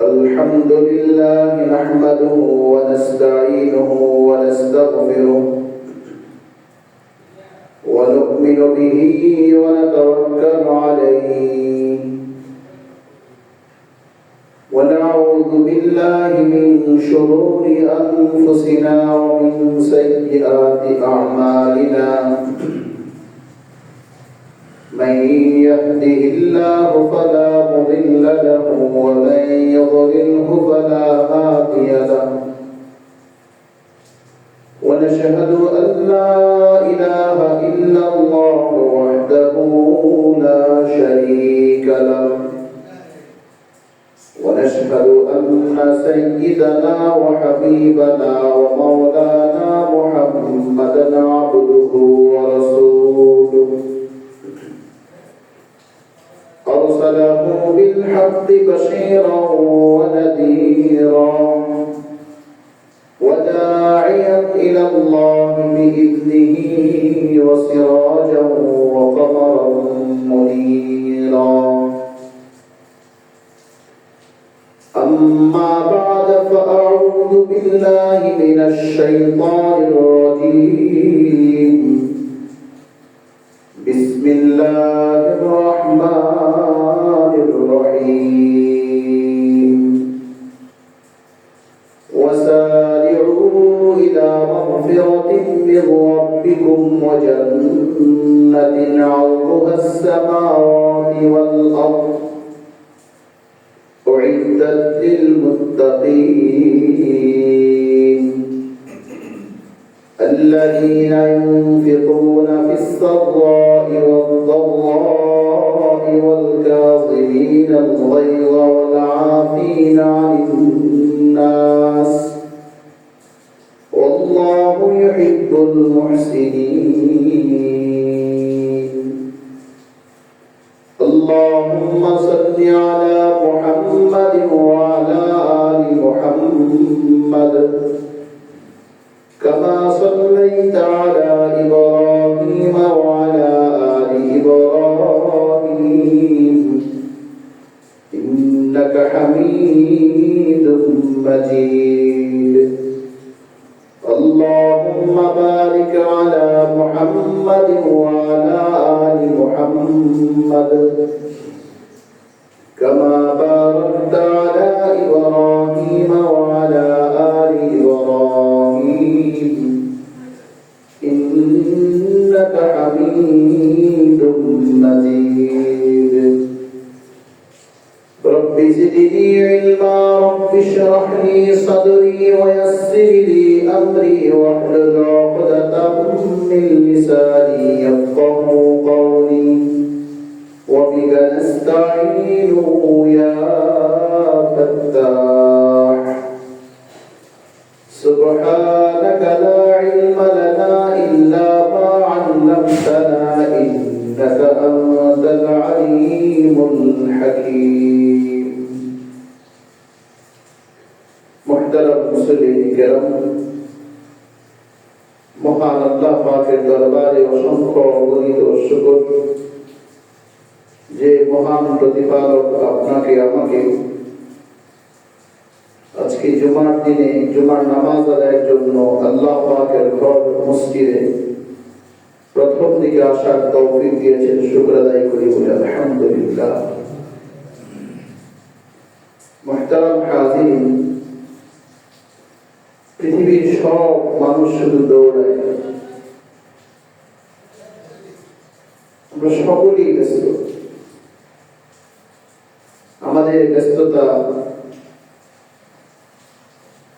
الحمد لله نحمده ونستعينه ونستغفره ونؤمن به ونتوكل عليه ونعوذ بالله من شرور أنفسنا ومن سيئات أعمالنا من يهده الله فلا مضل له ومن يضلله فلا هادي له ونشهد أن لا إله إلا الله وحده لا شريك له ونشهد أن سيدنا وحبيبنا ومولانا محمدا عبده ورسوله أرسله بالحق بشيرا ونذيرا وداعيا إلى الله بإذنه وسراجا وقمرا منيرا أما بعد فأعوذ بالله من الشيطان الرجيم بسم الله الرحمن الرحيم وسارعوا إلى مغفرة من ربكم وجنة عرضها السماوات والأرض أعدت للمتقين الذين ينفقون في السراء والضراء والكاظمين الغيظ والعافين عن الناس والله يحب المحسنين اللهم صل على محمد وعلى آل محمد كما صليت على إبراهيم وعلى آل إبراهيم إنك حميد مجيد اللهم بارك على محمد وعلى آل محمد كما باركت على إبراهيم وعلى آل إبراهيم إنك حميد مجيد رب زدني علما رب اشرح لي صدري ويسر لي أمري واحلل عقدة من لساني يفقهوا قولي وبك نستعين يا فتاح سبحانك لا علم لنا إلا ما علمتنا إنك أنت العليم الحكيم محترم মুসলিম کرام মহান আল্লাহ পাকের দরবারে অসংখ্য অগণিত শুকর যে মহান প্রতিপালক আপনাকে আমাকে আজকে জুমার দিনে জুমার নামাজ আদায়ের জন্য আল্লাহ পাকের ঘর মসজিদে প্রথম দিকে আসার তৌফিক দিয়েছেন শুকর আদায় করি বলে আলহামদুলিল্লাহ মুহতারাম হাজিরিন পৃথিবীর সব মানুষ শুধু দৌড়ায় আমরা সকলেই ব্যস্ত আমাদের ব্যস্ততা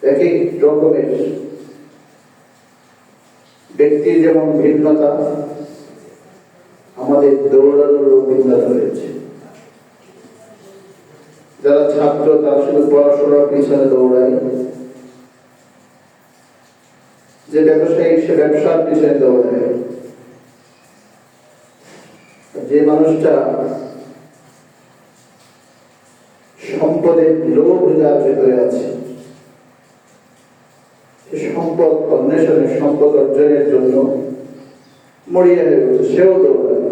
এক এক রকমের ব্যক্তির যেমন ভিন্নতা আমাদের দৌড়ানোর ভিন্নতা রয়েছে যারা ছাত্র তারা শুধু পড়াশোনার পিছনে দৌড়ায় যে ব্যবসায়ী সে ব্যবসার পিছনে দৌড়ায় যে মানুষটা সম্পদের লোভ যার ভেতরে আছে সম্পদ অন্বেষণের সম্পদ অর্জনের জন্য মরিয়া হয়ে গেছে সেও দৌড়ায়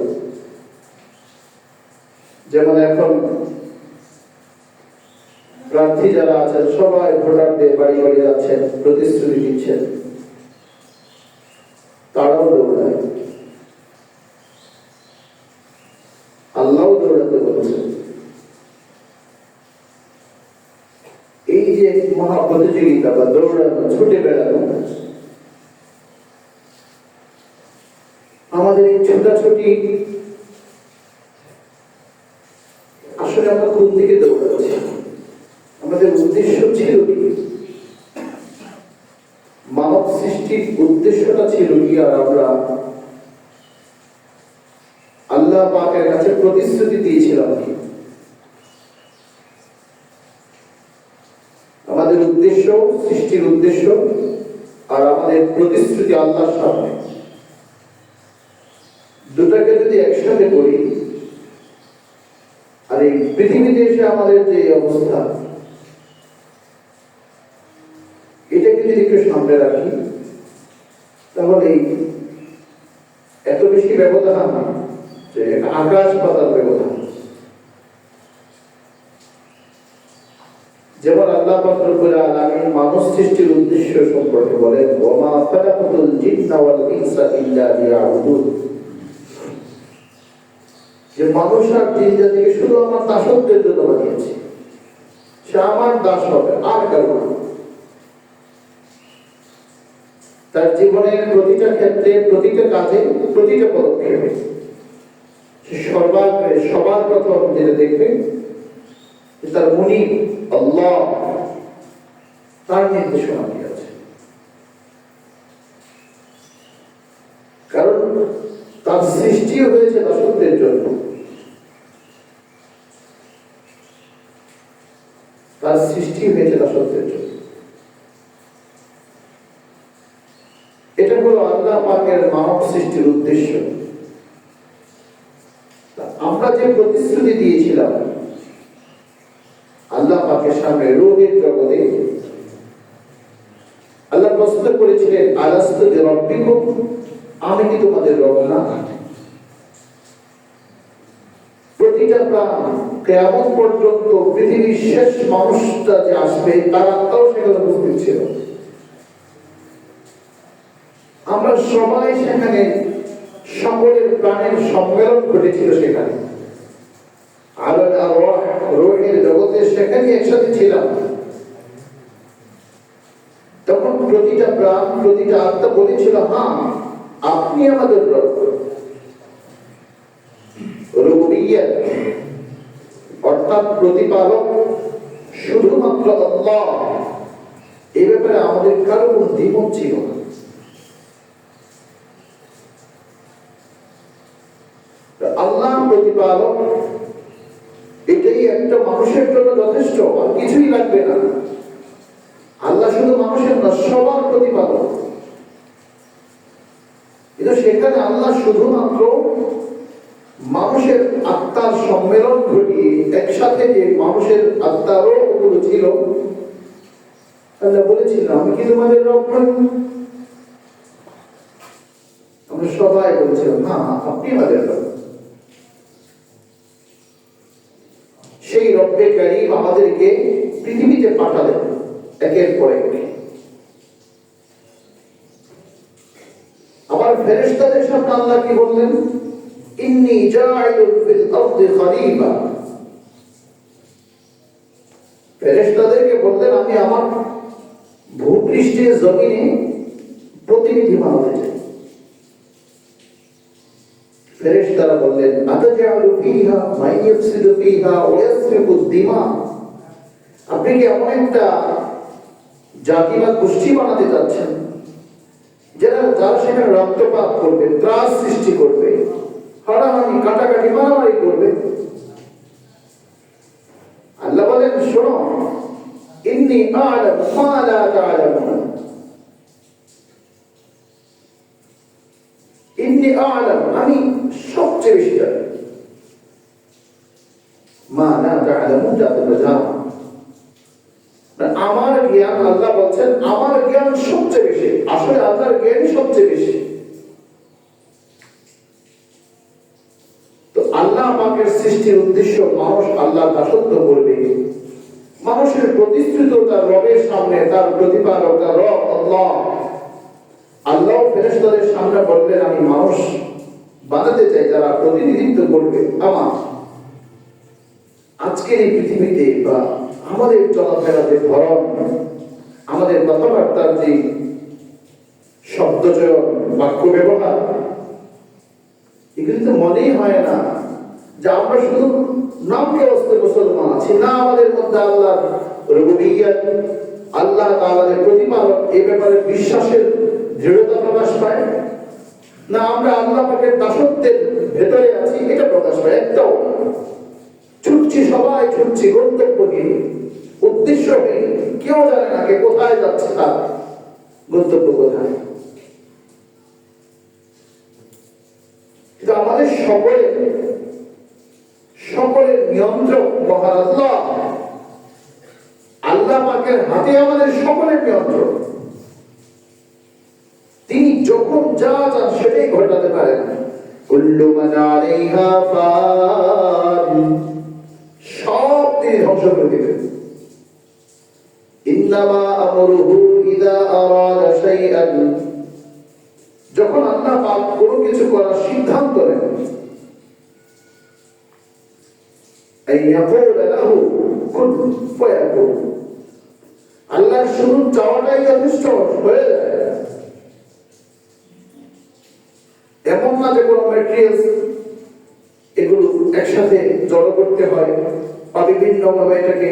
যেমন এখন প্রার্থী যারা আছেন সবাই ভোটারদের বাড়ি বাড়ি যাচ্ছেন, প্রতিশ্রুতি দিচ্ছেন, তারাও দৌড়ায়, আল্লাহ দৌড়াতে বলেছেন। এই যে মহা প্রতিযোগিতা বা দৌড়ানো, ছুটে বেড়ানো, আমাদের এই ছোটাছুটি আসলে আমরা কোন দিকে দৌড়াচ্ছি? আমাদের উদ্দেশ্য ছিল কি? মানব সৃষ্টির উদ্দেশ্যটা ছিল কি? আর আমরা আল্লাহ পাকের কাছে প্রতিশ্রুতি দিয়েছিলাম কি? আমাদের উদ্দেশ্য, সৃষ্টির উদ্দেশ্য আর আমাদের প্রতিশ্রুতি আল্লাহর সামনে, দুটাকে যদি একসাথে করি, আর এই পৃথিবীতে এসে আমাদের যে অবস্থা, এটাকে যদি একটু সামনে রাখি, তাহলে এত বেশি ব্যবধান যে আকাশ পাতাল ব্যবধান। যেমন আল্লাহ পাক রব্বুল আলামিন মানব সৃষ্টির উদ্দেশ্য সম্পর্কে বলেন, ওয়া মা খালাকাতুল জিন্না ওয়াল ইনসা ইল্লা লিয়াবুদুন, যে মানুষ আর জিন জাতিকে শুধু আমার দাসত্বের জন্য বানিয়েছি, সে আমার দাস হবে, আর কারো না। তার জীবনের প্রতিটা ক্ষেত্রে, প্রতিটা কাজে, প্রতিটা পদক্ষেপে সবার প্রথম যেটা দেখবে, তার মুনিব আল্লাহ, তার নির্দেশনা কি আছে। কারণ তার সৃষ্টি হয়েছে দাসত্বের জন্য, তার সৃষ্টি হয়েছে দাসত্বের জন্য। এটা হলো আল্লাহ পাকের মানব সৃষ্টির উদ্দেশ্য। আমরা যে প্রতিশ্রুতি দিয়েছিলাম আল্লাহ পাকের সামনে, রূহের জগতে আল্লাহ প্রশ্ন করেছিলেন, আলাস্তু বিরাব্বিকুম, আমি কি তোমাদের রব না? প্রতিটা প্রাণ কিয়ামত পর্যন্ত পৃথিবীর শেষ মানুষটা যে আসবে, তার আত্মাও সেখানে উপস্থিত ছিল। আমরা সবাই সেখানে, সকলের প্রাণের সম্মেলন ঘটেছিল সেখানে, আলাল আরওয়াহ, রূহের জগতে সেখানে একসাথে ছিলাম। তখন প্রতিটা প্রাণ, প্রতিটা আত্মা বলেছিল, হ্যাঁ আপনি আমাদের রব। রুবুবিয়্যাত অর্থাৎ প্রতিপালক শুধুমাত্র আল্লাহ, এই ব্যাপারে আমাদের কারো কোনো দ্বিমত ছিল না। আল্লাহ প্রতিপালক, এটাই একটা মানুষের জন্য যথেষ্ট, আর কিছুই লাগবে না। আল্লাহ শুধু মানুষের না, সবার প্রতিপালক। কিন্তু সেখানে আল্লাহ শুধুমাত্র মানুষের আত্মার সম্মেলন ঘটিয়ে একসাথে যে মানুষের আত্মারও ওগুলো ছিল, আল্লাহ বলেছিল, আমি কি তোমাদের রব নই? আমরা সবাই বলছিলাম, না আপনি আমাদের রব। সেই রব্বে কারীম আমাদেরকে পৃথিবীতে পাঠালেন একের পর এক। আবার ফেরেশতাদের সামনে আল্লাহ কি বললেন, ইন্নী জাইলুন ফিল আরদি খলিফা। ফেরেশতাদেরকে বললেন, আমি আমার ভূপৃষ্ঠের জমিনে প্রতিনিধি বানাতে চাই। ফেরেশতারা বললেন, আতাজালু ফীহা মান ইফসিদু ফীহা ওয়া ইয়াসফিকু দিমা, আপনি কি এমন একটা জাতি বা গোষ্ঠী বানাতে যাচ্ছেন যারা সেখানে রক্তপাত করবে, ত্রাস সৃষ্টি করবে, হারাহারি, কাটাকাটি, মারামারি করবে? আল্লাহ বলেন, শোনো, ইন্নী আ'লামু মা লা তা'লামুন, ইন্নী আ'লামু, আমি সবচেয়ে বেশি জানি, মা লা তা'লামুন, যা তোমরা জানো। আমার জ্ঞান, আল্লাহ বলছেন, আমার জ্ঞান সবচেয়ে বেশি। আসলে আল্লাহর জ্ঞানই সবচেয়ে বেশি। তো আল্লাহ পাকের সৃষ্টির উদ্দেশ্য মানুষ আল্লাহর দাসত্ব করবে, মানুষের প্রতিশ্রুত তার রবের সামনে, তার প্রতিপালক তার রব আল্লাহ, আল্লাহ ফেরেশতাদের সামনে বলবেন আমি মানুষ বানাতে চাই যারা প্রতিনিধিত্ব করবে আমার আজকের এই পৃথিবীতে, বা আমাদের চলাফেরার যে ধরন, আমাদের কথাবার্তার যে শব্দচয়ন, বাক্য ব্যবহার, এগুলি তো মনেই হয় না যে আমরা শুধু নামকে অস্তে মুসলমান আছি। না, আমাদের মধ্যে আল্লাহ রুবুবিয়্যাত, আল্লাহ তাআলার প্রতিপালক এই ব্যাপারে বিশ্বাসের দৃঢ়তা প্রকাশ পায় না, আমরা আল্লাহ পাকের দাসত্বের ভেতরে আছি এটা প্রকাশ পায়। একটাও ছুটছি, সবাই ছুটছি গন্তব্যকে, উদ্দেশ্য নেই, কেউ জানে না কে কোথায় যাচ্ছে, তার গন্তব্য কোথায়। কিন্তু আমাদের সকলের নিয়ন্ত্রক মহান আল্লাহ, আল্লাহ পাকের হাতে আমাদের সকলের নিয়ন্ত্রণ। তিনি যখন যা চান সেটাই ঘটাতে পারেন। কুল্লু মান আলাইহা ফান, সব তিনি ধ্বংস করে দিবেন। ইন্নামা আমরুহু ইযা আরাদা শাইআন, যখন আল্লাহ পাক কোনো কিছু করার সিদ্ধান্ত নেন, আইয়াকুলা লাহু কুন ফায়াকুন, আল্লাহর শুধু চাওয়াটাই যথেষ্ট হয়ে যায়। এমন না যে কোনো ম্যাটেরিয়ালস এগুলো একসাথে জড়ো করতে হয় বা বিভিন্ন ভাবে এটাকে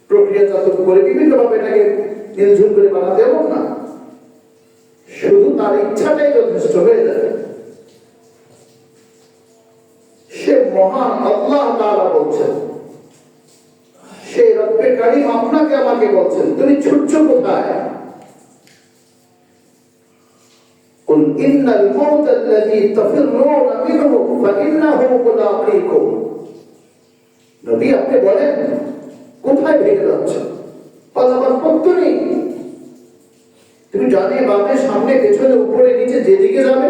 প্রক্রিয়াজাত করে বিভিন্ন ভাবে এটাকে নির্ঝুল করে বানাতে, এমন না, শুধু তার ইচ্ছাটাই যথেষ্ট হয়ে যায়। সে মহান আল্লাহ তাআলা বলছেন, সে রব্বে কারীম আপনাকে আমাকে বলছেন তুমি ছুটছ কোথায়? কুল ইন্নাল মাউতা আল্লাযী তাফিররুনা মিনহু ফাইন্নাহু মুলাকীকুম, নবী আপনি বলেন কোথায় ভেগে যাচ্ছেন? পালাবার পথ নেই। তুমি জানে বামে সামনে পেছনে উপরে নিচে যেদিকে যাবে,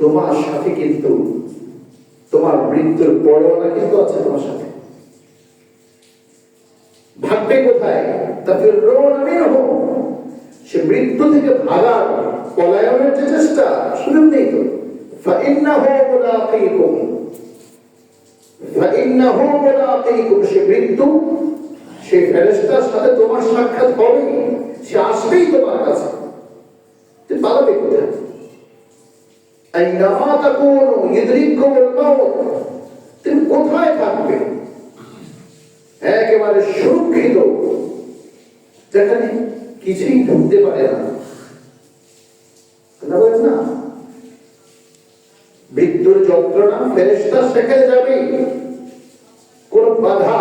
তোমার সাথে কিন্তু তোমার মৃত্যুর পরোয়ানা কিন্তু আছে তোমার সাথে। ভাববে কোথায়? তাফিররুনা মিনহু, সে মৃত্যু থেকে ভাগার পলায়নের যে চেষ্টা, সুযোগ নেই তো। ফাইন্নাহু মুলাকীকুম, ফাইন্নাহু মুলাকীকুম, সে মৃত্যু, সে ফেরেশতার সাথে তোমার সাক্ষাৎ হবে, সে আসবেই তোমার কাছে। তুমি পালাবে কোথায়? আইনামা তাকুনু ইউদরিকুমুল মাউত, তুমি কোথায় থাকবে? একেবারে সুরক্ষিত, যেখানে কিছুই ঢুকতে পারে না। না, মৃত্যুর যন্ত্রণা ফেরেশতা সেখানে যাবে, কোন বাধা,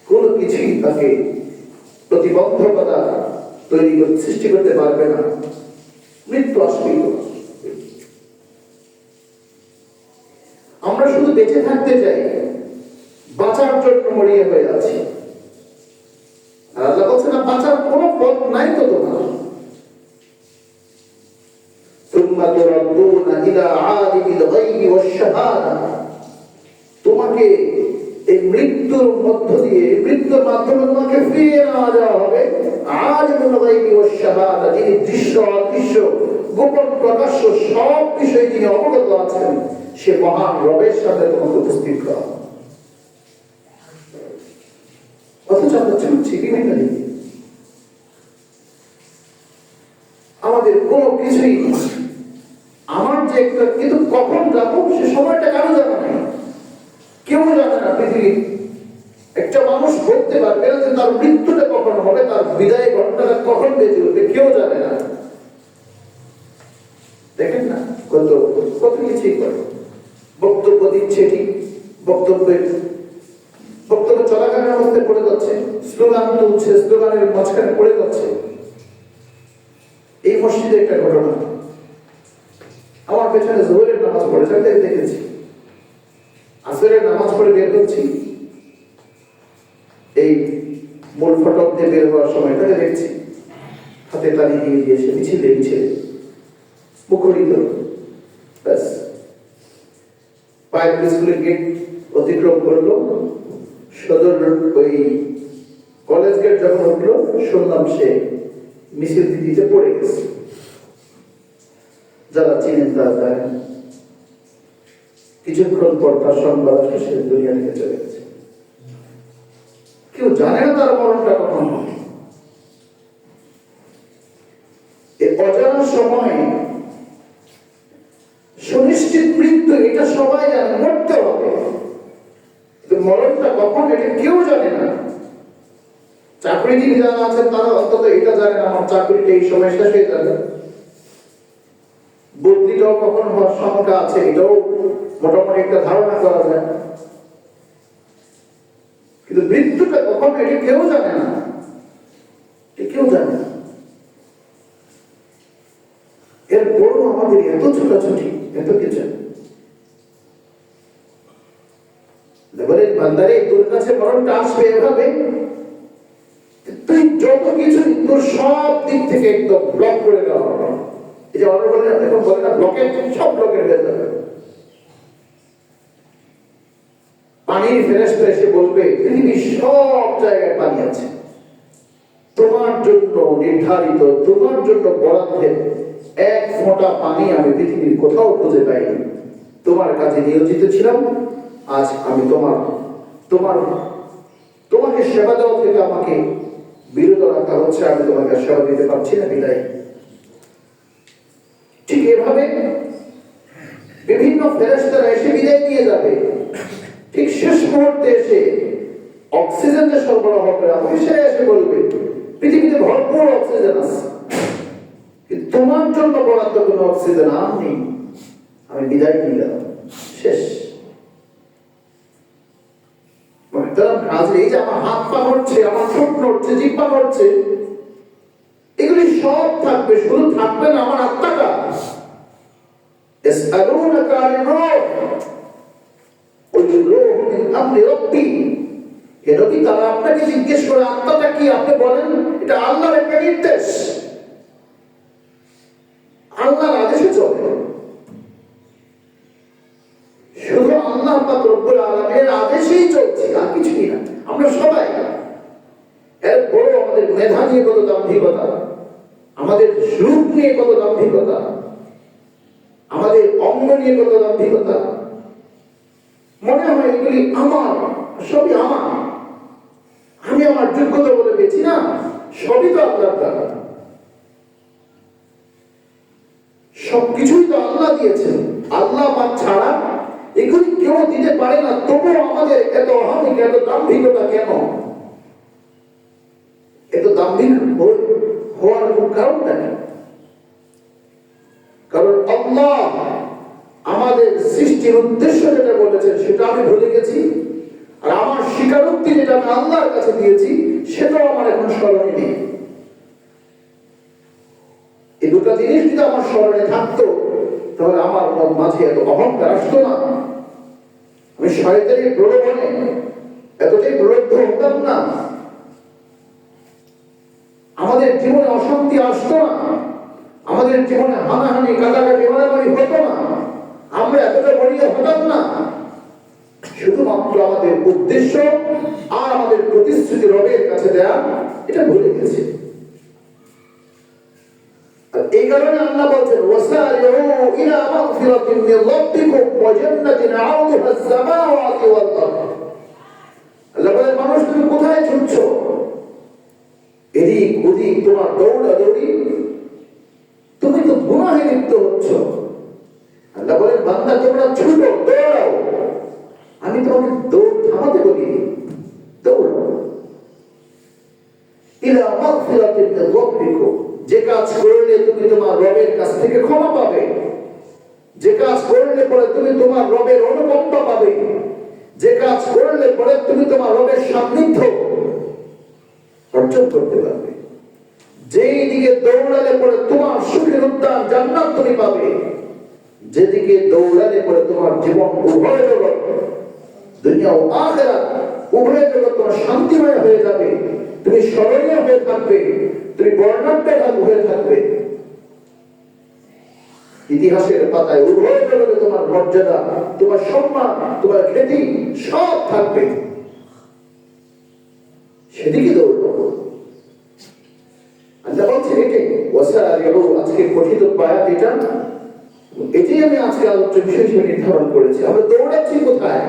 কোন কিছুই তাকে প্রতিবন্ধকতা সৃষ্টি করতে পারবে না। মৃত্যু আসবেই। আমরা শুধু বেঁচে থাকতে চাই, বাঁচার জন্য মরিয়া হয়ে আছি। আল্লাহ বলছে না, বাঁচার কোনো পথ নাই তো তোমার। সুম্মা তুরাদ্দুনা ইলা আলিমিল গায়বি ওয়াশ শাহাদা, তোমাকে এই মৃত্যুর মধ্য দিয়ে, মৃত্যুর মাধ্যমে তোমাকে ফিরিয়ে নেওয়া যাওয়া হবে আলিমুল গায়বি ওয়াশ শাহাদা, যিনি দৃশ্য অদৃশ্য গোপন প্রকাশ্য সব বিষয়ে যিনি অবগত আছেন, সে মহান রবের সাথে তোমাকে উপস্থিত করা। অথচ আমরা ছুটছি বিভিন্ন দিকে, আমাদের কোনো কিছুই, আমার যে একটা, কিন্তু কখন যাবো সে সময়টা কারো জানা নাই, কেউ জানে না পৃথিবীর। একটা মানুষ বলতে পারবে না যে তার মৃত্যুটা কখন হবে, তার বিদায় ঘটনাটা কখন বেজে উঠবে, কেউ জানে না। দেখেন না কত কত কিছুই করে, বক্তব্য দিচ্ছে, ঠিক বক্তব্য চলাকালীন মধ্যে পড়ে যাচ্ছে, স্লোগান তুলছে, স্লোগানের মাঝখানে পড়ে যাচ্ছে। এই মসজিদে একটা ঘটনা, আমার পেছনে জোহরের নামাজ পড়ে থাকতে দেখেছি, আসরের নামাজ পড়ে বের হচ্ছি, এই মূল ফটক দিয়ে বের হওয়ার সময় তাকে দেখছি হাতে তালি দিয়ে দিয়েছে, মিছিলে মুখরিত, ব্যাস পায়ের স্কুলের গেট অতিক্রম করলো, সদর ওই কলেজ গেট যখন উঠলো, শুনলাম সে মিছিল দিতে পড়ে গেছে। যারা চিনেন তারা জানেন, কিছুক্ষণ পর তার সংবাদ আসলে সে দুনিয়া থেকে চলে গেছে। কেউ জানে না তার মরণটা কখন হবে। এই অজানা সময় সুনিশ্চিত মৃত্যু, এটা সবাই জানে, মরতে হবে। মরণটা কখন এটা কেউ জানে না। চাকরিজীবী যারা আছেন তারা অন্তত এটা জানেন আমার চাকরিটা এই সময় শেষ হয়ে যাবে। বদলিটাও কখন হওয়ার সংখ্যা আছে এটাও মোটামুটি একটা ধারণা করা যায়, কিন্তু মৃত্যুটা কখন এটা কেউ জানে না, কেউ জানে না। এরপরও আমাদের এত ছোটাছুটি, এত কিছু। বান্দারে তোর কাছে মরণটা আসবে এভাবে, তুই যত কিছু তোর সব দিক থেকে একদম ব্লক করে দেওয়া হবে। এই যে অর্ডার বলে এখন বলে না ব্লকের, সব ব্লকের হয়ে যাবে। পানির ফেরেশতা এসে বলবে পৃথিবীর সব জায়গায় পানি আছে, তোমার জন্য নির্ধারিত, তোমার জন্য বরাদ্দের এক ফোঁটা পানি আমি পৃথিবীর কোথাও খুঁজে পাইনি। তোমার কাছে নিয়োজিত ছিলাম, আজ আমি তোমাকে সেবা দেওয়া থেকে আমাকে বিরত রাখা হচ্ছে, আমি তোমাকে সেবা দিতে পারছি না, বিদায়। ঠিক এভাবে বিভিন্ন ফেরেশতারা এসে বিদায় নিয়ে যাবে। ঠিক শেষ মুহূর্তে এসে অক্সিজেন যে সরবরাহ করে আমাকে, সে এসে বলবে পৃথিবীতে ভরপুর অক্সিজেন আছে, কিন্তু তোমার জন্য বরাদ্দ কোনো অক্সিজেন আর নেই, আমি বিদায় নিয়ে গেলাম, শেষ। এই যে আমার হাত পা নড়ছে, আমার ঠোঁট নড়ছে, জিহ্বা নড়ছে, এগুলি সব থাকবে, শুধু থাকবে না আমার আত্মাটা। ইয়াসআলুনাকা আনির রূহ কুল রূহু মিন আমরি রাব্বি। এর কি তারা আপনাকে জিজ্ঞেস করে আত্মাটা কি, আপনি বলেন এটা আল্লাহর একটা নির্দেশ, আল্লাহর আদেশে চলে। শুধু আল্লাহ পাক রব্বুল আলামিনের আদেশেই চলছে, আর কিছুই না। আমরা সবাই এরপরও আমাদের মেধা নিয়ে কত দাম্ভিকতা, আমাদের রূপ নিয়ে কত দাম্ভিকতা, আমাদের অঙ্গ নিয়ে কত দাম্ভিকতা, মনে হয় এগুলি আমার, সবই আমার, আমি আমার যোগ্যতা বলে পেয়েছি না, সবই তো আল্লাহর দ্বারা, সবকিছুই তো আল্লাহ দিয়েছেন। আল্লাহ পাক ছাড়া এগুলি কেউ দিতে পারে না। তবুও আমাদের এত অহমিক, এত দাম্ভিকতা কেন? এত দাম্ভিক হওয়ার কারণটা কি? কারণ আল্লাহ আমাদের সৃষ্টির উদ্দেশ্য যেটা বলেছেন সেটা আমি ভুলে গেছি, আর আমার স্বীকারোক্তি যেটা আমি আল্লাহর কাছে দিয়েছি সেটাও আমার এখন স্মরণে নেই। এই দুটো জিনিস যদি আমার স্মরণে থাকতো তাহলে আমার মাঝে এত অহংকার আসতো না, আমি শয়তানি প্রলোভনে এতটাই প্রলুব্ধ হতাম না, আমাদের জীবনে অশান্তি আসতো না, আমাদের জীবনে হানাহানি কাটাকাটি মারামারি হতো না, আমরা এতটা বড়িয়ে হতাম না। শুধুমাত্র আমাদের উদ্দেশ্য আর আমাদের প্রতিশ্রুতি রবের কাছে দেয়া, এটা ভুলে গেছে। এই কারণে আল্লাহ বলছেন ওয়াসারিউ ইলা মাগফিরাতিন মির রাব্বিকুম ওয়া জান্নাতিন আরদুহা আস-সামাওয়াতু ওয়াল আরদ। আল্লাহ বলেন মানুষ তুমি কোথায় ছুটছো? এদিক ওদিক তোমার দৌড়াদৌড়ি, তুমি তো গুনাহে লিপ্ত হচ্ছ। আল্লাহ বলেন বান্দা তোমরা ছুটো, দৌড়াও, আমি তোমাকে দৌড় থামাতে বলি, দৌড়াও। ইলা মাগফিরাতিন মির রাব্বিকুম, যে কাজ করলে তুমি তোমার রবের কাছ থেকে ক্ষমা পাবে, যে কাজ করলে পরে তুমি তোমার রবের অনুকম্পা পাবে, যে কাজ করলে পরে তুমি তোমার রবের সান্নিধ্য অর্জন করতে পারবে, যেই দিকে দৌড়ালে পরে তোমার সুখের উদ্যান জান্নাত তুমি পাবে, যেদিকে দৌড়ালে পরে তোমার জীবন উভয় জগৎ, দুনিয়া ও আখিরাত উভয় জগৎ তোমার শান্তিময় হয়ে যাবে, তুমি স্মরণীয় হয়ে থাকবে, তুমি বর্ণাঢ্য হয়ে থাকবে, ইতিহাসের পাতায় উভয় জগতে তোমার মর্যাদা, তোমার সম্মান, তোমার খ্যাতি সব থাকবে। সেদিকে দৌড়বো। আল্লাহ বলছেন এটাই ওয়াসারিউ, আজকে কথিত আয়াত এটা, এটাই আমি আজকে আলোচ্য বিষয় হিসেবে নির্ধারণ করেছি। আমরা দৌড়াচ্ছি কোথায়?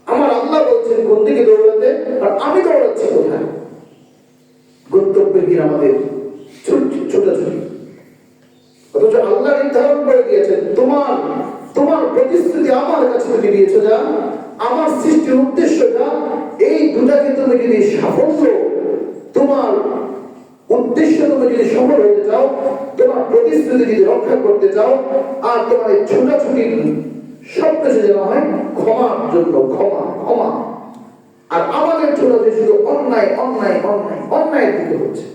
আমার আল্লাহ বলছেন কোন দিকে দৌড়াতে, আর আমি দৌড়াচ্ছি কোথায়? গন্তব্যহীন আমাদের ছোটাছুটি। অথচ আল্লাহ নির্ধারণ করে দিয়েছেন তোমার প্রতিশ্রুতি আমার কাছে তুমি দিয়েছো যা, আমার সৃষ্টির উদ্দেশ্য যা, এই দুটাকে তুমি যদি সাফল্য, তোমার উদ্দেশ্য তুমি যদি সফল হতে চাও, তোমার প্রতিশ্রুতি যদি রক্ষা করতে চাও, আর তোমার এই ছোটাছুটি সব কিছু যেন হয় ক্ষমার জন্য, ক্ষমা ক্ষমা। আর আমাদের ছোটাছুটি শুধু অন্যায় অন্যায় অন্যায় অন্যায়ের দিকে হচ্ছে।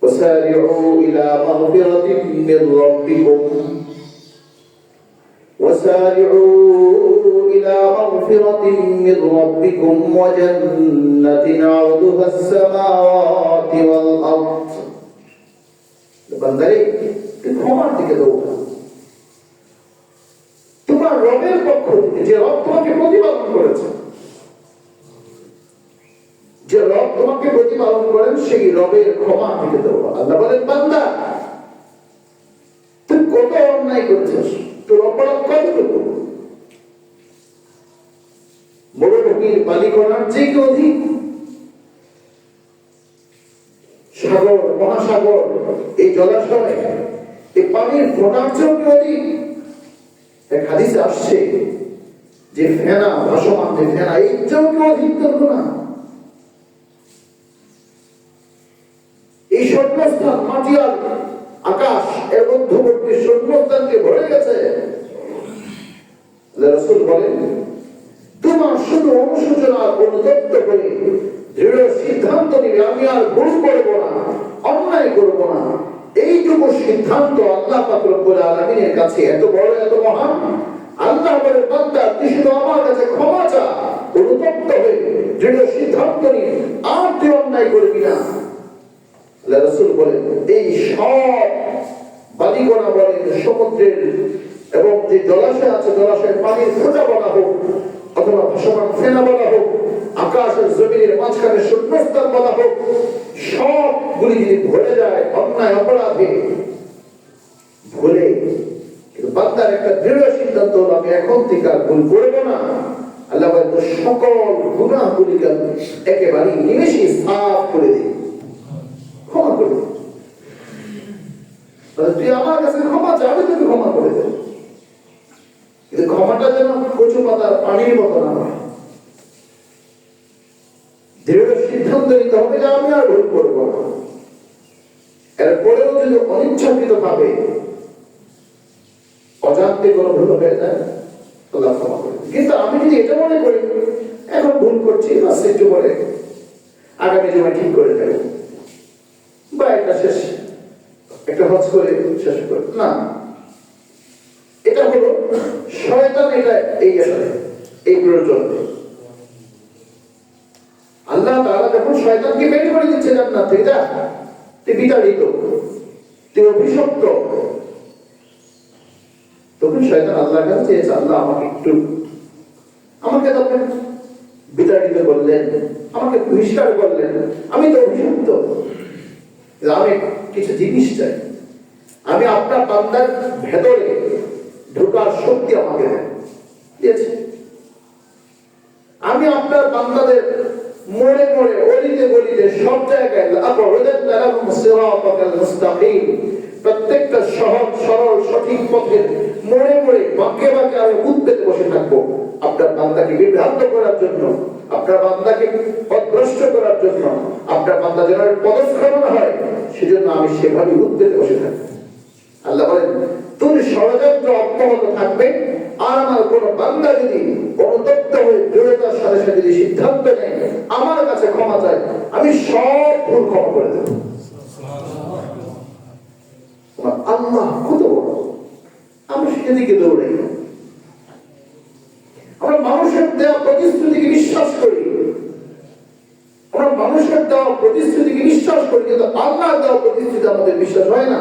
وسارعوا إلى مغفرة من ربكم وجنة عرضها السماوات والأرض। বান্দারে ক্ষমার দিকে দৌড়া, তোমার রবের পক্ষ থেকে, যে রব তোমাকে প্রতিপালন করেছে, যে রব তোমাকে প্রতিপালন করেন, সেই রবের ক্ষমা দিকে দৌড়া। আল্লাহ বলেন বান্দা তুই কত অন্যায় করেছিস, তোর অপরাধ কতটুকু? মরুভূমির বালিকণার চেয়ে অধিক, সাগর মহাসাগর, এই জলাশয়, এই পানির ফোঁটার চেয়েও অধিক। এক হাদিসে আসছে যে ফেনা, ভাসমান যে ফেনা, এই চেয়েও অধিক তোর গুনাহ। এই শূন্যস্থান, মাটি আর আকাশ এর মধ্যবর্তী শূন্যস্থানকে ভরে গেছে। রাসূল বলেন তোমার শুধু অনুশোচনার অনুতপ্ত করে দৃঢ় সিদ্ধান্ত নিবে আমি আর ভুল করব না, অন্যায় করব না। এইটুকু সিদ্ধান্ত আল্লাহ পাক রব্বুল আলামিনের কাছে এত বড়, এত মহান। আল্লাহ বলেন বান্দা তুই শুধু আমার কাছে ক্ষমা চা, অনুতপ্ত হয়ে দৃঢ় সিদ্ধান্ত নিয়ে, আর তুই অন্যায় করবি না। রাসূল বলেন এই সব বালিকণা বলেন, সমুদ্রের এবং যে জলাশয় আছে, জলাশয়ের পানির ফোঁটা বলা হোক, অথবা ভাসমান ফেনা বলা হোক, আকাশের জমিনের মাঝখানে শূন্যস্থান বলা হোক, সবগুলি যদি ভরে যায় অন্যায় অপরাধে, ভুলে কিন্তু বান্দার একটা দৃঢ় সিদ্ধান্ত হলো আমি এখন থেকে আর ভুল করবো না। আল্লাহ বলেন সকল গুনাহগুলিকে একেবারে নিমেষে সাফ করে দিই, ক্ষমা করে দিই। তুই আমার কাছে ক্ষমা চা, আমি তোকে ক্ষমা করে দেব। কিন্তু ক্ষমাটা যেন কচু পাতার পানির মতো না হয়। দৃঢ় সিদ্ধান্ত নিতে হবে যে আমি আর ভুল করবো না। এরপরেও যদি অনিচ্ছাকৃত ভাবে অজান্তে কোনো ভুল হয়ে যায়, আল্লাহ ক্ষমা করে। কিন্তু আমি যদি এটা মনে করি এখন ভুল করছি, আস্তে একটু পরে আগামী জীবনে ঠিক করে দেব, বা একটা শেষ একটা হজ করে শেষ করে, না, এটা হলো শয়তান, এটা এই আসলে এই প্রয়োজন। আল্লাহ তাআলা যখন শয়তানকে বের করে দিচ্ছে জান্নাত থেকে, যা তুই বিতাড়িত, তুই অভিশপ্ত, তখন শয়তান আল্লাহর কাছে চেয়েছে আল্লাহ আমাকে তখন বিতাড়িত করলেন, আমাকে বহিষ্কার করলেন, আমি তো অভিশপ্ত, আমি কিছু জিনিস চাই, আমি আপনার বান্দার ভেতরে ঢোকার শক্তি আমাকে দিয়েছে। আমি আপনার বান্দাদের মোড়ে মোড়ে, অলিতে গলিতে, সব জায়গায় প্রত্যেকটা সহজ সরল সঠিক পথের মোড়ে মোড়ে বাঁকে বাঁকে আমি উদ্বেগে বসে থাকবো আপনার বান্দাকে বিভ্রান্ত করার জন্য, আপনার বান্দাকে পথভ্রষ্ট করার জন্য, আপনার বান্দা যেন পদস্খলন হয় সেজন্য আমি সেভাবে উদ্বেগে বসে থাকবো। আল্লাহ বলেন তোর ষড়যন্ত্র অব্যাহত থাকবে, আর আমার কোন বান্দা যদি অনুতপ্ত হয়ে দৃঢ়তার সাথে সাথে যদি সিদ্ধান্ত নেয় আমার কাছে ক্ষমা চায়, আমি সব ভুল ক্ষমা করে দেব। আল্লাহ কত বড়, আমি সেদিকে দৌড়াই না। আমরা মানুষের দেওয়া প্রতিশ্রুতিকে বিশ্বাস করি, আমরা মানুষের দেওয়া প্রতিশ্রুতিকে বিশ্বাস করি, কিন্তু আল্লাহর দেওয়া প্রতিশ্রুতি আমাদের বিশ্বাস হয় না।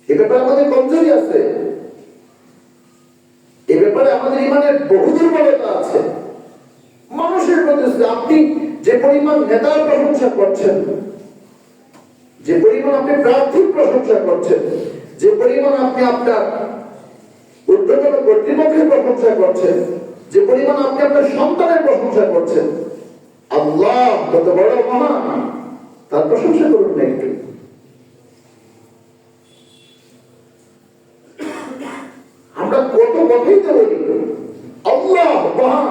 এ ব্যাপারে আমাদের কমজোরি আছে। এ ব্যাপারে ব্যাপারে আমাদের ইমানের বহু দুর্বলতা আছে। মানুষের প্রতি আপনি যে পরিমাণ নেতার প্রশংসা করছেন, যে পরিমাণ আপনি প্রার্থীর প্রশংসা করছেন, যে পরিমাণ আপনি আপনার ঊর্ধ্বতন কর্তৃপক্ষের প্রশংসা করছেন, যে পরিমাণ আপনি আপনার সন্তানের প্রশংসা করছেন, আল্লাহ কত বড় মহান, তার প্রশংসা করুন না একটু। আমরা কত কথাই তো বলি আল্লাহ মহান,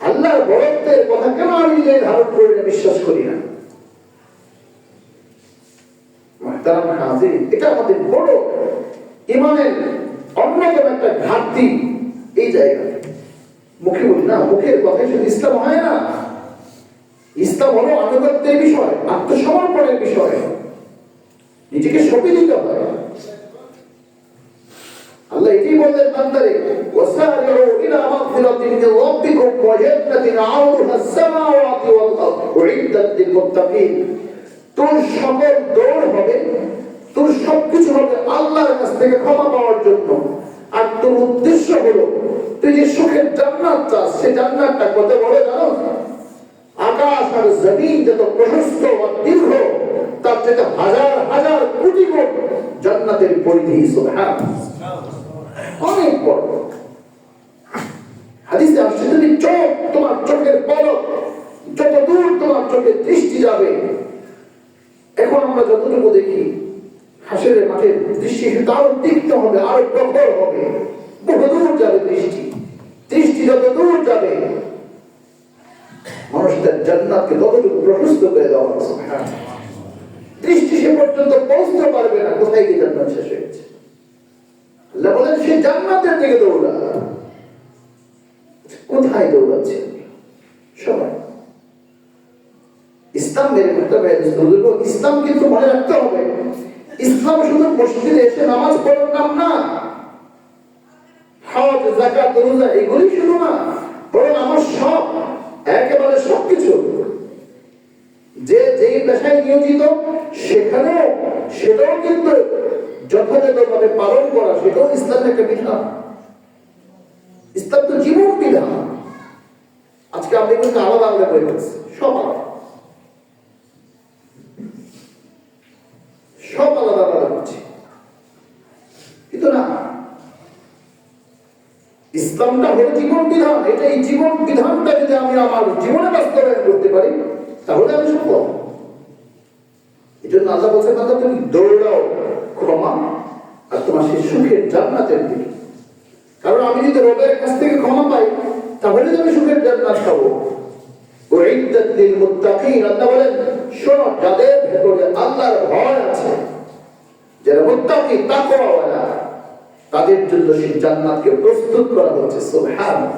আল্লাহর বড়ত্বের কথা কেন আমি নিজেই ধারণ করি না, বিশ্বাস করি না? এটা আমাদের বড় ইমানের অন্যতম একটা ঘাটতি। এই জায়গা মুখে বলি না, মুখের কথাই শুধু ইসলাম হয় না। ইসলাম হলো আনুগত্যের বিষয়, আত্মসমর্পণের বিষয়, নিজেকে সঁপে দিতে হয়। আল্লাহ এটাই বললেন বান্দারে, ওয়াসারিউ ইলা মাগফিরাতিন মিন রাব্বিকুম ওয়া জান্নাতিন আরদুহা আস-সামাওয়াতু ওয়াল আরদ উইদ্দাত লিল মুত্তাকিন। তোর সকল দৌড় হবে, তোর সবকিছু হবে আল্লাহর কাছ থেকে ক্ষমা পাওয়ার জন্য। আর তোর উদ্দেশ্য হলো তুই যে সুখের জান্নাত চাস, সে জান্নাতটা কত বড় জানো? আকাশ আর জমিন যত প্রশস্ত আর দীর্ঘ, তার থেকে হাজার হাজার কোটি গুণ জান্নাতের পরিধি। সুবহানাল্লাহ, অনেক বড়। হাদিসে আসছে যদি চোখ, তোমার চোখের পলক যত দূর তোমার চোখের দৃষ্টি যাবে, এখন আমরা যতটুকু দেখি হাসরের মাঠের দৃষ্টি আরো তীক্ষ্ণ হবে, আরো প্রখর হবে, বহু দূর যাবে দৃষ্টি। দৃষ্টি যত দূর যাবে, মানুষ তার জান্নাতকে ততটুকু প্রশস্ত করে দেওয়া হচ্ছে। দৃষ্টি সে পর্যন্ত পৌঁছতে পারবে না কোথায় গিয়ে জান্নাত শেষ হয়েছে। আল্লাহ বলেন সে জান্নাতের দিকে দৌড়া। কোথায় দৌড়াচ্ছে সবাই? ইসলাম মেরে ইসলাম কিন্তু মনে রাখতে হবে, ইসলাম শুধু মসজিদে এসে নামাজ পড়ার নাম না, হজ যাকাত রোজা এগুলি শুধু না, বরং আমার সব, একেবারে সবকিছু। যে যেই পেশায় নিয়োজিত সেখানেও সেটাও কিন্তু যথাযথভাবে পালন করা, সেটাও ইসলামের একটা বিধান। ইসলাম তো জীবন বিধান। আজকে আপনি কিন্তু আলাদা আলাদা করে ফেলছি, সব আলাদা, সব আলাদা আলাদা করছি, কিন্তু না, ইসলামটা হলো জীবন বিধান। এটা এই জীবন বিধানটা যদি আমি আমার জীবনে বাস্তবায়ন করতে পারি, তাহলে আমি সফল। এই জন্য আল্লাহ বলছে, বান্দা তুমি দৌড়াও ক্ষমা আর তোমার সেই সুখের জান্নাতের দিকে। কারণ আমি যদি রবের কাছ থেকে ক্ষমা পাই, তাহলে আমি সুখের জান্নাত পাবো। উইদ্দাত লিল মুত্তাকিন, আল্লাহ বলেন শোনো, যাদের ভেতরে আল্লাহর ভয় আছে, যারা মুত্তাকি তাকওয়াওয়ালা, তাদের জন্য সেই জান্নাতকে প্রস্তুত করা হচ্ছে। সুবহানাল্লাহ।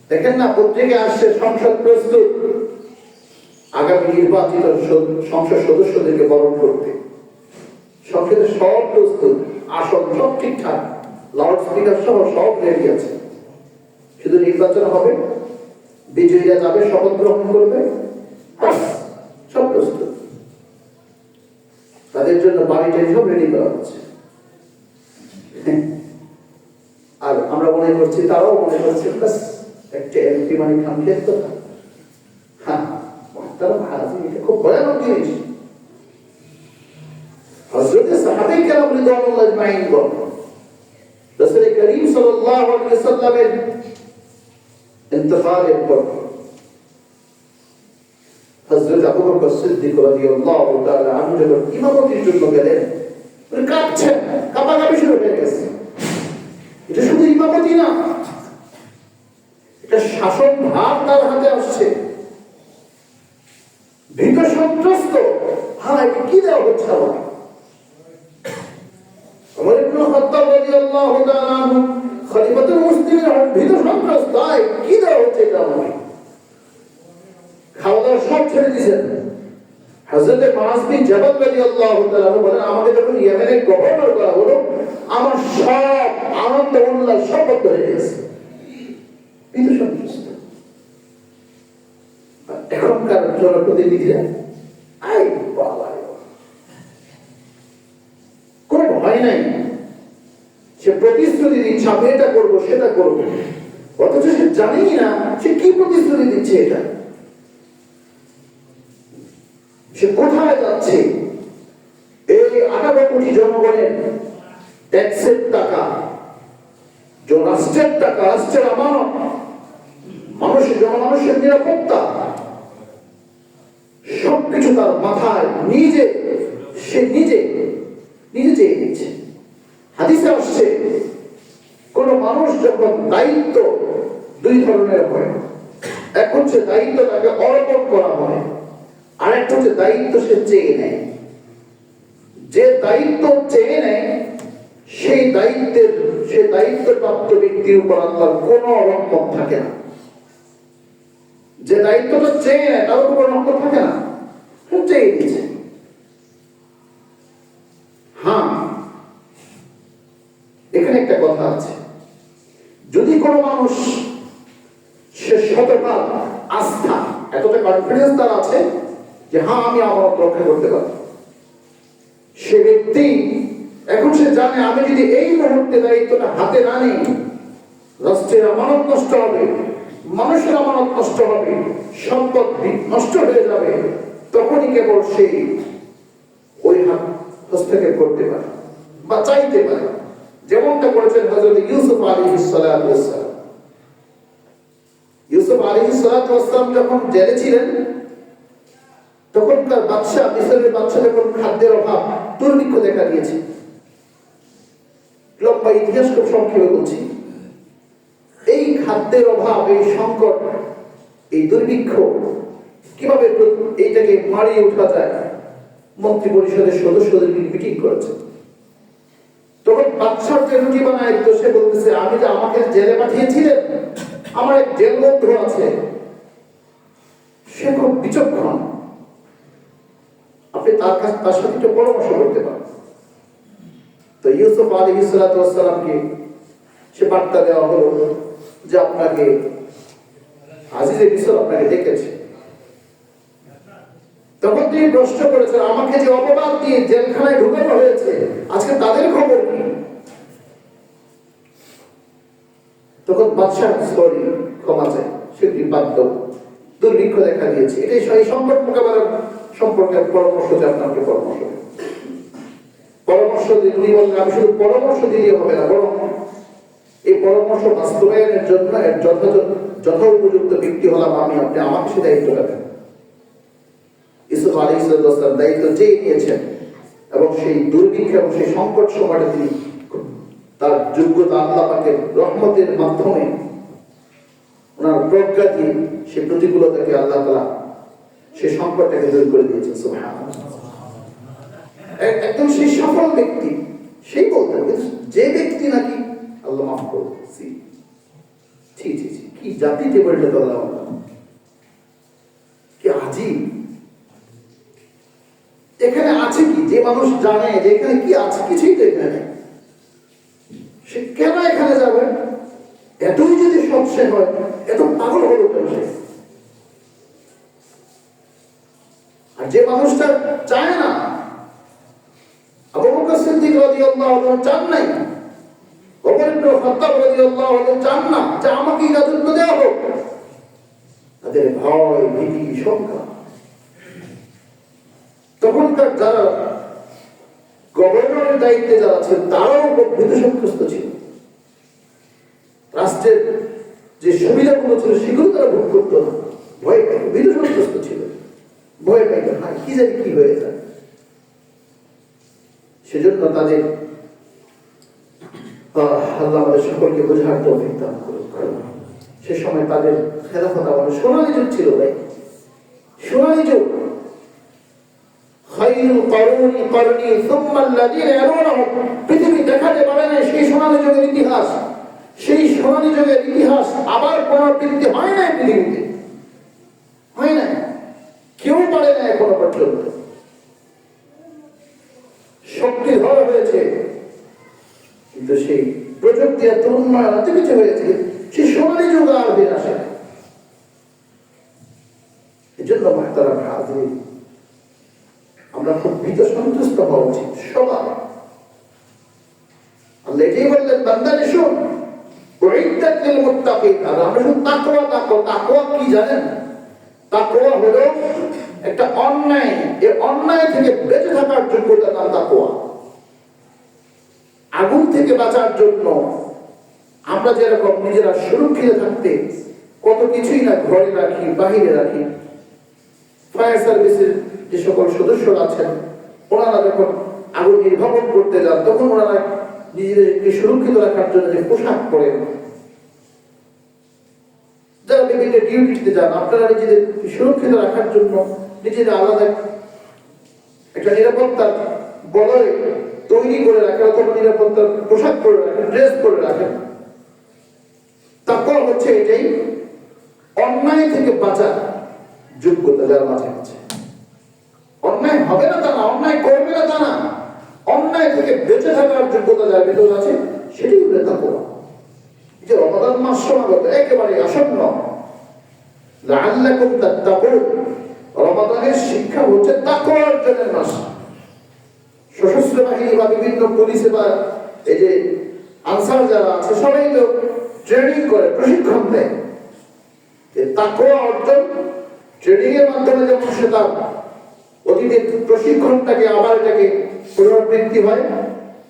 দেখেন না, পত্রিকায় আসছে সংসদ প্রস্তুত, আগামী নির্বাচিত সংসদ সদস্যদেরকে বরণ করতে। সংসদে সব প্রস্তুত, আসন সব ঠিকঠাক, লাউড স্পিকার সহ সব রেডি আছে। শুধু নির্বাচন হবে, বিজয়ীরা যাবে, শপথ গ্রহণ করবে, সব প্রস্তুত। তাদের জন্য বাড়িটা সব রেডি করা হচ্ছে। আর আমরা মনে করছি, তারাও মনে করছে একটা এমপি মানে খামখেয়ালি কথা। হ্যাঁ, তারা ভাজি, এটা খুব ভয়ানক জিনিস। হযরত সাহাবায়ে কেরাম রাদিয়াল্লাহু আজমাইন বলেন, রাসূল করিম সাল্লাল্লাহু আলাইহি ওয়াসাল্লামের ইন্তেকালের পর হযরত আবু বকর সিদ্দিক রাদিয়াল্লাহু তাআলা আনহু যখন ইমামতির জন্য গেলেন, উনি কাঁপছেন, কাঁপাকাঁপি শুরু হয়ে গেছে। এটা শুধু ইমামতি না, এটা শাসন ভার তার হাতে আসছে। ভীত সন্ত্রস্ত, হ্যাঁ এটা কি দেওয়া হচ্ছে আমাকে? ওমর ইবনে খাত্তাব রাদিয়াল্লাহু তাআলা আনহু খলিফাতুল মুসলিমিন ভীত সন্ত্রস্ত, কি দেওয়া হচ্ছে এটা আমাকে? খাওয়া দাওয়া সব ছেড়ে দিয়েছেন। হযরত মুআয বিন জাবাল রাদিয়াল্লাহু তাআলা আনহু বলেন, আমাকে যখন ইয়েমেনের গভর্নর করা হলো, আমার সব আনন্দ উল্লাস সব বন্ধ হয়ে গেছে। ভীত সন্ত্রস্ত। এখনকার জনপ্রতিনিধিরা কোন ভয় নাই, সে প্রতিশ্রুতি দিচ্ছে আমি এটা করবো সেটা করবো, অথচ সে জানেই না সে কি প্রতিশ্রুতি দিচ্ছে, এটা সে কোথায় যাচ্ছে। এই 18 কোটি জনগণের ট্যাক্সের টাকা, রাষ্ট্রের টাকা, রাষ্ট্রের আমানত, মানুষের জনমানুষের নিরাপত্তা, সবকিছু তার মাথায় সে নিজে চেয়ে নিচ্ছে। হাদিসে আসছে কোন মানুষ যখন দায়িত্ব দুই ধরনের হয়, এক হচ্ছে দায়িত্ব তাকে অর্পণ করা হয়, আর একটা হচ্ছে দায়িত্ব সে চেয়ে নেয়। যে দায়িত্ব চেয়ে নেয় সেই দায়িত্বপ্রাপ্ত ব্যক্তির উপর আল্লাহর কোনো রহমত থাকে না। যে দায়িত্বটা চেয়ে নেয় তার উপর রহমত থাকে না, চেয়ে দিয়েছে। হ্যাঁ, এখানে একটা কথা আছে, যদি কোনো মানুষ সে শতভাগ আস্থা, এতটা কনফিডেন্স তার আছে যে হ্যাঁ আমি আমানত রক্ষা করতে পারি, সে ব্যক্তি এখন সে জানে আমি যদি এই মুহূর্তে দায়িত্বটা হাতে না নিই, রাষ্ট্রের আমানত নষ্ট হবে, মানুষের আমানত নষ্ট হবে, সম্পদ নষ্ট হয়ে যাবে, তখনই কেবল সেই ওই হস্তক্ষেপ করতে পারে বা চাইতে পারে, যেমনটা করেছেন হযরত ইউসুফ আলাইহিস সালাতু ওয়াস সালাম। ইউসুফ আলাইহিস সালাতু ওয়াস সালাম যখন জেলে ছিলেন, তখনকার বাদশা, মিশরের বাদশা যখন খাদ্যের অভাব, দুর্ভিক্ষ দেখা দিয়েছে। লম্বা ইতিহাস খুব সংক্ষেপে বলছি। এই খাদ্যের অভাব, এই সংকট, এই দুর্ভিক্ষ কিভাবে এইটাকে মারিয়ে ওঠা যায়, মন্ত্রী পরিষদের সদস্যদের মিটিং করেছে। তখন বাদশার যে রুটি বানায় তো সে বলতেছে, আমি যে আমাকে জেলে পাঠিয়েছিলেন, আমার এক জেল বন্ধু আছে, সে খুব বিচক্ষণ, আপনি তার সাথে একটু পরামর্শ করতে পারেন। তো ইউসুফ আলাইহিস সালাতু ওয়াস সালামকে সে বার্তা দেওয়া হলো যে আপনাকে আজিজে মিসর আপনাকে ডেকেছে। তখন তিনি প্রশ্ন করেছেন, আমাকে যে অপবাদ দিয়ে জেলখানায় ঢুকানো হয়েছে, আজকে তাদের খবর কি? তখন বাদশাহ ক্ষমা চায়, সে বাধ্য, দুর্ভিক্ষ দেখা দিয়েছে, এটাই সেই সংকট মোকাবেলার সম্পর্কে পরামর্শ যে আপনাকে পরামর্শ দিয়ে উনি বললেন, আমি শুধু পরামর্শ দিলে হবে না, বরং এই পরামর্শ বাস্তবায়নের জন্য এর যথোপযুক্ত ব্যক্তি হলাম আমি, আপনি আমাকে সে দায়িত্ব দেবেন। ইউসুফ আলাইহিস সালাম দায়িত্ব চেয়ে নিয়েছেন এবং সেই দুর্ভিক্ষ এবং সেই সংকট সময়টা তিনি তার যোগ্যতা, আল্লাহ পাকের রহমতের মাধ্যমে ওনার প্রজ্ঞা দিয়ে সেই প্রতিকূলতাকে আল্লাহ তাআলা সেই সংকটটাকে দূর করে দিয়েছেন। সুবহানাল্লাহ। একদম সেই সফল ব্যক্তি সেই বলতে হবে, যে ব্যক্তি নাকি আল্লাহ মাফ করুন, কি জাতিতে পরিণত হলাম, কি আজীব। এখানে আছে কি? যে মানুষ জানে যে এখানে কি আছে, কিছুই তো এখানে নেই, সে কেন এখানে যাবে? এতই যদি সবসে হয়, এত পাগল হলো কেন সে? আর যে মানুষটা চায় না, আবু বকর সিদ্দিক রাদিয়াল্লাহু আনহু চান নাই, ওমর ইবনে খাত্তাব রাদিয়াল্লাহু আনহু চান না যে আমাকে রাজত্ব দেওয়া হোক, তাদের ভয়, ভীতি, শঙ্কা। তখনকার যারা গভর্নরের দায়িত্বে যারা ছিল, তারাও ভীতসন্ত্রস্ত ছিল। রাষ্ট্রের যে সুবিধাগুলো ছিল সেগুলো তারা ভোগ করতো না, ভয় পাইত, ভীতসন্ত্রস্ত ছিল, ভয় পাইত না, কি জানি কি হয়ে যায়। সেজন্য তাদের আল্লাহ আমাদের সকলকে বোঝার তৌফিক দান করুন। সে সময় তাদের খেলাফত আমাদের সোনালী যুগ ছিল, ভাই, সোনালী যুগ। পৃথিবী দেখাতে পারে না সেই সোনালী যুগের ইতিহাস, সেই সোনালী যুগের ইতিহাস আবার পুনরাবৃত্তি হয় না পৃথিবীতে, হয় না, কেউ পারে না এখনো পর্যন্ত। শক্তি ধর হয়েছে, কিন্তু সেই প্রযুক্তি এত উন্নয়ন এত কিছু হয়েছে, সেই সোনালী যুগ আর ফিরে আসে না। এই জন্য মুহতারাম হাজিরিন, আমরা খুব ভীত সন্তুষ্ট হওয়া উচিত সবার। আল্লাহ এটাই বললেন, বান্দা শোন, মুত্তাকিন। আর আমরা শুধু তাকওয়া তাকওয়া তাকওয়া কি জানেন? তাকওয়া হলো একটা অন্যায়, এই অন্যায় থেকে বেঁচে থাকার যোগ্যতা নাম তাকওয়া। আগুন থেকে বাঁচার জন্য আমরা যেরকম নিজেরা সুরক্ষিত থাকতে কত কিছুই না ঘরে রাখি, বাহিরে রাখি। ফায়ার সার্ভিসের যে সকল সদস্যরা আছেন, ওনারা যখন আগুন নির্বাপন করতে যান তখন ওনারা নিজেদেরকে সুরক্ষিত রাখার জন্য যে পোশাক পরেন, যারা বিভিন্ন ডিউটিতে যান, আপনারা নিজেদের সুরক্ষিত রাখার জন্য নিজেদের আলাদা একটা নিরাপত্তার বলয় তৈরি করে রাখেন অথবা নিরাপত্তার পোশাক পরে রাখেন, ড্রেস পরে রাখেন। তারপর হচ্ছে এটাই অন্যায় থেকে বাঁচার যোগ্যতা যার মাঝে আছে। অন্যায় হবে না তা না, অন্যায় করবে না তা না, অন্যায় থেকে বেঁচে থাকার যোগ্যতা যার ভিতরে আছে সেটাই হলে তাকওয়া। যে রমাদান মাস সমাগত একেবারে আসন্ন, লাআল্লাকুম তাত্তাকুন, রমাদানের শিক্ষা হচ্ছে তাকওয়া অর্জনের মাস। সশস্ত্র বাহিনী বা বিভিন্ন পুলিশে বা এই যে আনসার যারা আছে সবাই তো ট্রেনিং করে, প্রশিক্ষণ দেয়। তাকওয়া অর্জন ট্রেনিং এর মাধ্যমে যখন সে তার অতীতের প্রশিক্ষণটাকে আবার এটাকে পুনরাবৃত্তি হয়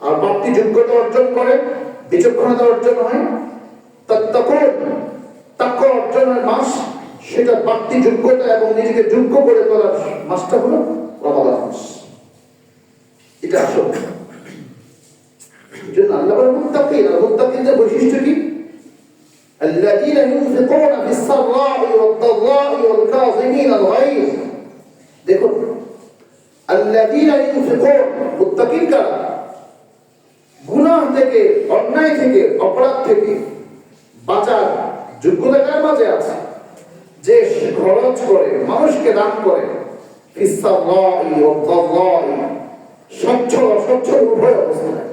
আর বাড়তি যোগ্যতা অর্জন করে, বিচক্ষণতা অর্জন হয়, তাকওয়া অর্জনের মাস, সেটা বাড়তি যোগ্যতা এবং নিজেকে যোগ্য করে তোলার মাসটা হলো রমাদান মাস। এটা আসল। এই জন্য আল্লাহ বলেন মুত্তাকিন। আর মুত্তাকিনদের বৈশিষ্ট্য কি? আল্লাযীনা ইউনফিকুনা ফিস-সাররা'i ওয়াদ-দাররা'i ওয়াল-কাযিমিনা আল-গায়য। দেখুন, আল্লাযীনা ইউনফিকুন, মুত্তাকিন কারা? গুনাহ থেকে, অন্যায় থেকে, অপরাধ থেকে বাঁচার যোগ্যতা কার মাঝে আছে? যে খরচ করে, মানুষকে দান করে, ফিস-সাররা'i ওয়াদ-দাররা'i, সচ্ছল অসচ্ছল উভয় অবস্থায়,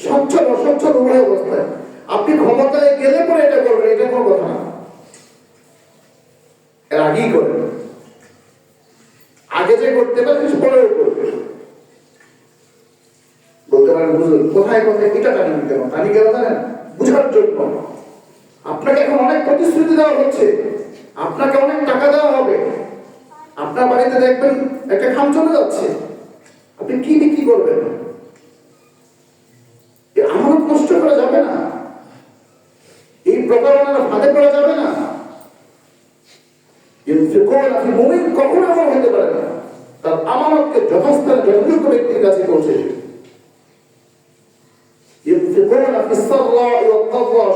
সচ্ছল অসচ্ছল উভয় অবস্থায়। আপনি ক্ষমতায় গেলে পরে এটা করবেন, এটা কোনো কথা না, এর আগেই করবেন। আগে যে করতে পারেন পরেও করবেন। বলতে পারেন হুজুর কোথায় কোথায় এটা টানি কেন? টানি কেন জানেন? বুঝার জন্য। আপনাকে এখন অনেক প্রতিশ্রুতি দেওয়া হচ্ছে, আপনাকে অনেক টাকা দেওয়া হবে, আপনার বাড়িতে দেখবেন একটা খাম চলে যাচ্ছে, আপনি কি বিক্রি করবেন? আমানত নষ্ট করা যাবে না, এই প্রতারণার ফাঁদে পড়া যাবে না। আপনি মুমিন কখনো এমন হতে পারে না তার আমানতকে যথাস্থানে যথাযোগ্য ব্যক্তির কাছে পৌঁছে দেবে।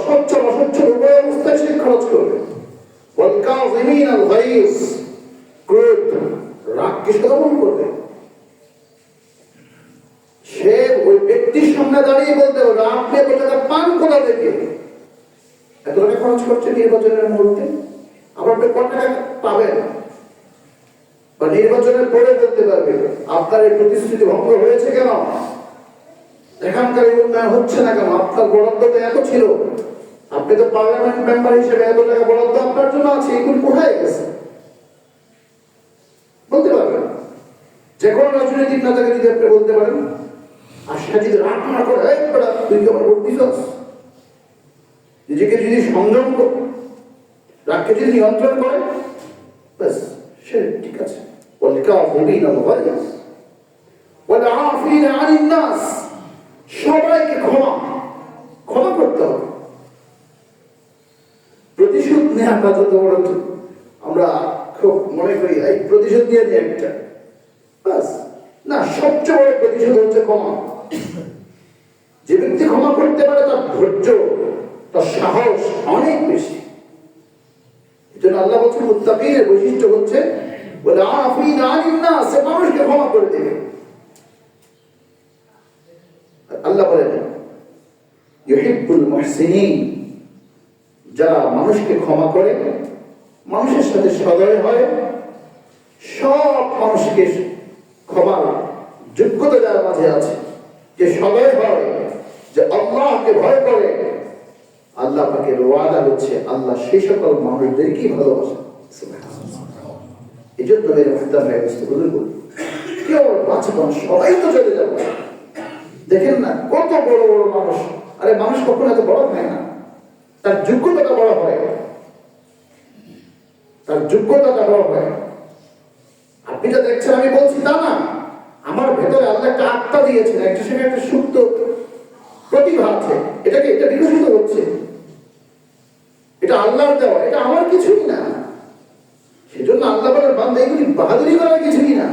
সচ্ছল অসচ্ছল উভয় অবস্থায় সে খরচ করবে। ক্রোধ, রাগকে দমন করবে। সে ওই ব্যক্তির সামনে দাঁড়িয়ে বলতে হবে, আপনি এত টাকা পান কোথা থেকে? এত টাকা খরচ করছে নির্বাচনের মুহূর্তে, আবার আপনি কত টাকা পাবেন? বা নির্বাচনের পরে বলতে পারবে আপনার এই প্রতিশ্রুতি ভঙ্গ হয়েছে কেন, এখানকার উন্নয়ন হচ্ছে না কেন, আপনার বরাদ্দ তো এত ছিল, আপনি তো পার্লামেন্ট মেম্বার হিসেবে এত টাকা বরাদ্দ আপনার জন্য আছে, এগুলো কোথায় গেছে বলতে পারবেন। যে কোনো রাজনৈতিক নেতাকে যদি আপনি বলতে পারেন, আর সে যদি রাগ না করে তুই কি আমার ভোট দিছস, নিজেকে যদি সংযম করে, রাগকে যদি নিয়ন্ত্রণ করে, ব্যাস সে ঠিক আছে। সবাইকে ক্ষমা করতে হবে। প্রতিশোধ নেওয়াটা যত বড় আমরা খুব মনে করি এই প্রতিশোধ দিয়ে নিয়ে একটা, ব্যাস না, সবচেয়ে বড় প্রতিশোধ হচ্ছে ক্ষমা। যে ব্যক্তি ক্ষমা করতে পারে তার ধৈর্য, তার সাহস অনেক বেশি। এই জন্য আল্লাহ বলছেন মুত্তাকিনের বৈশিষ্ট্য হচ্ছে বলে আফিন আনিন নাস, সে মানুষকে ক্ষমা করে দেবে। আল্লাহ বলেন ইউহিব্বুল মুহসিনিন, যারা মানুষকে ক্ষমা করে, মানুষের সাথে সদয় হয়, সব মানুষকে ক্ষমার যোগ্যতা যার মাঝে আছে, যে সদয় হয়, যে আল্লাহকে ভয় করে, আল্লাহ পাকের ওয়াদা হচ্ছে আল্লাহ সেই সকল মানুষদেরকেই ভালোবাসে। এই জন্য মেরে মুহতারাম ভাই বুঝতে বলুন, কেউ বাঁচবেন, সবাই তো চলে যাবে। দেখেন না কত বড় বড় মানুষ, আরে মানুষ কখনো এত বড় হয় না, তার যোগ্যতাটা বড় হয়, তার যোগ্যতাটা বড় হয়। আপনি যা দেখছেন আমি বলছি তা না, আমার ভেতরে আল্লাহ একটা আত্মা দিয়েছেন, একটা সেখানে একটা সুপ্ত প্রতিভা আছে, এটা বিকশিত হচ্ছে, এটা আল্লাহর দেওয়া, এটা আমার কিছুই না। সেজন্য আল্লাহ বলেন বান্দা এগুলি বাহাদুরি করার কিছুই না।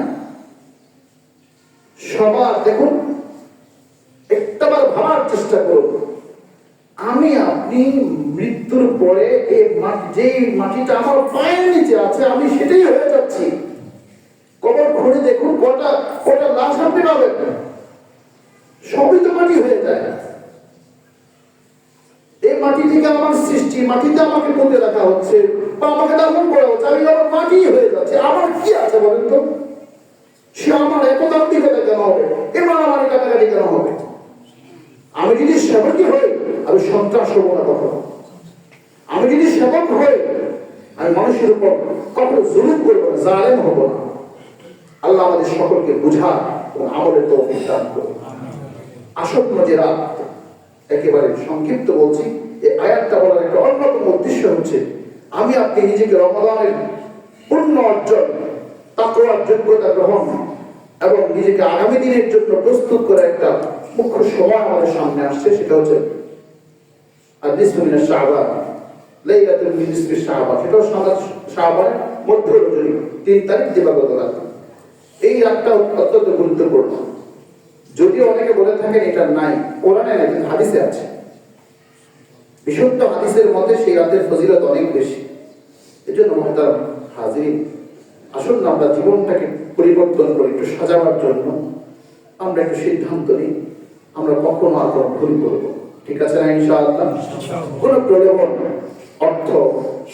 সবার দেখুন, একটাবার ভাবার চেষ্টা করুন, আমি আপনি মৃত্যুর পরে এই যে মাটিটা আমার পায়ের নিচে আছে আমি সেটাই হয়ে যাচ্ছি। কবর খুঁড়ে দেখুন কটা লাশ আপনি পাবেন, সবই তো মাটি হয়ে যায়। এই মাটি থেকে আমার সৃষ্টি, মাটিতে আমাকে পুঁতে রাখা হচ্ছে বা আমাকে দাফন করা হচ্ছে, আমি আমার মাটি হয়ে যাচ্ছে। আমার কি আছে বলেন তো? সে আমার এত দাম্ভিকতা কেন হবে, এবার আমার কাটাকাটি কেন হবে? আমি যদি সেবকই হই আমি সন্ত্রাস হবো না কখনো। আমি যদি সেবক হই আমি মানুষের উপর কখনো জুলুম করবো না, জালেম হবো না। আল্লাহ আমাদের সকলকে বুঝা এবং আমলের তৌফিক দান করুন। আসল নজেরা একেবারে সংক্ষিপ্ত বলছি, এই আয়াতটা বলার একটা অন্যতম উদ্দেশ্য হচ্ছে আমি আপনি নিজেকে রমাদানের পূর্ণ অর্জন, তাকওয়ার যোগ্যতা গ্রহণ এবং নিজেকে আগামী দিনের জন্য প্রস্তুত করে একটা মুখ্য সময় আমাদের সামনে আসছে, সেটা হচ্ছে নিসফু মিনাশ শাবান, লাইলাতুল নিসফি শাবান। সেটাও শাবানের মধ্য রজনী 3 তারিখ দিবাগত রাত। এই রাতটা অত্যন্ত গুরুত্বপূর্ণ। যদিও অনেকে বলে থাকেন এটা নাই, কোরআনে নাই, কিন্তু হাদিসে আছে। বিশুদ্ধ হাদিসের মধ্যে সেই রাতের ফজিলত অনেক বেশি। এজন্য মুহতারাম হাজিরিন, আসুন না আমরা জীবনটাকে পরিবর্তন করি, একটু সাজাবার জন্য আমরা একটু সিদ্ধান্ত নিই আমরা কখনো আর কোনো ভুল করবো। ঠিক আছে না ইনশাআল্লাহ? কোনো প্রলোভন, অর্থ,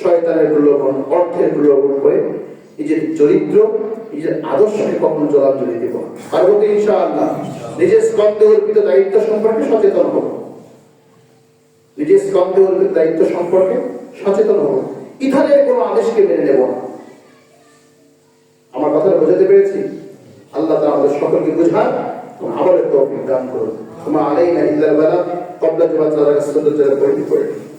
শয়তানের প্রলোভন, অর্থের প্রলোভন করে নিজের চরিত্র, নিজের আদর্শকে কখনো জলাঞ্জলি দেব না। পারবো তো ইনশাআল্লাহ? নিজের স্কন্ধে অর্পিত দায়িত্ব সম্পর্কে সচেতন হব, নিজের স্কন্ধে অর্পিত দায়িত্ব সম্পর্কে সচেতন হব, ইধারের কোনো আদেশকে মেনে নেব না। আমার কথাটা বোঝাতে পেরেছি? আল্লাহ তাআলা আমাদের সকলকে বুঝান এবং আমলের তৌফিক দান করুন। ওমা আলাইনা ইল্লাল বালাগ ক্বাবলা জাওয়াজ রাসূলুল্লাহ সাল্লাল্লাহু আলাইহি ওয়াসাল্লাম।